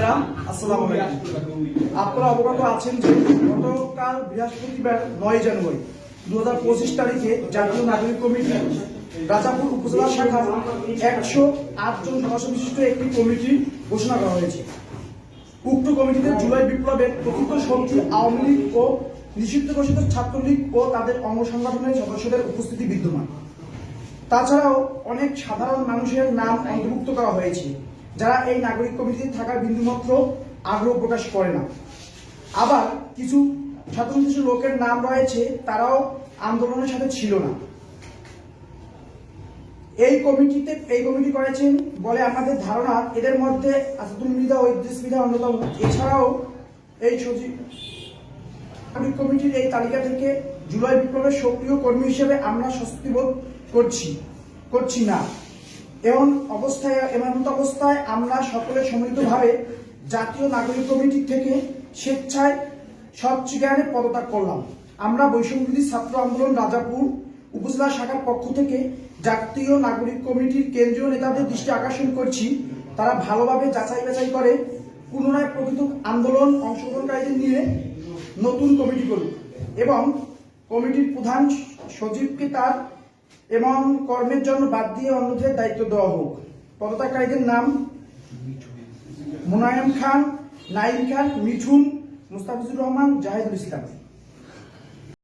ভাইরা আসসালামু আলাইকুম। আপনারা অবগত আছেন যে গতকাল বৃহস্পতিবার 9 জানুয়ারি 2025 তারিখে জাতীয় নাগরিক কমিটি রাজাপুর উপজেলা শাখার 108 জন সদস্য বিশিষ্ট একটি কমিটি ঘোষণা করা হয়েছে। উক্ত কমিটিতে জুলাই বিপ্লবের প্রকৃত শক্তি আওয়ামী লীগ ও নিষিদ্ধ ঘোষিত ছাত্রলীগ ও তাদের অঙ্গ সংগঠনের সদস্যদের উপস্থিতি বিদ্যমান। তাছাড়াও অনেক সাধারণ মানুষের নাম অন্তর্ভুক্ত করা হয়েছে, যারা এই নাগরিক কমিটিতে থাকার বিন্দুমাত্র আগ্রহ প্রকাশ করে না। আবার কিছু স্বতন্ত্র লোকের নাম রয়েছে, তারাও আন্দোলনের সাথে ছিল না। এই কমিটি করেছেন বলে আমাদের ধারণা, এদের মধ্যে আসাদুল মৃধা ও ইদ্রিস মৃধা অন্যতম। এছাড়াও এই সচিব নাগরিক কমিটির এই তালিকা থেকে জুলাই বিপ্লবের সক্রিয় কর্মী হিসেবে আমরা স্বস্তি বোধ করছি না। এমন অবস্থায় আমরা সকলে সম্মিলিতভাবে জাতীয় নাগরিক কমিটি থেকে স্বেচ্ছায় সচ্চিকারে পদত্যাগ করলাম। আমরা বৈষম্যবিরোধী ছাত্র আন্দোলন রাজাপুর উপজেলা শাখার পক্ষ থেকে জাতীয় নাগরিক কমিটির কেন্দ্রীয় নেতাদের দৃষ্টি আকর্ষণ করছি, তারা ভালোভাবে যাচাই বাছাই করে পুনরায় প্রকৃত আন্দোলন অংশগ্রহণকারীদের নিয়ে নতুন কমিটি করুক এবং কমিটির প্রধান সচিবকে তার এবং কর্মের জন্য বাদ দিয়ে অন্যদের দায়িত্ব দেওয়া হোক। পদত্যাগকারীদের নাম: মুনায়েম খান, নাইম খান, মিঠুন, মুস্তাফিজুর রহমান, জাহিদুল ইসলাম।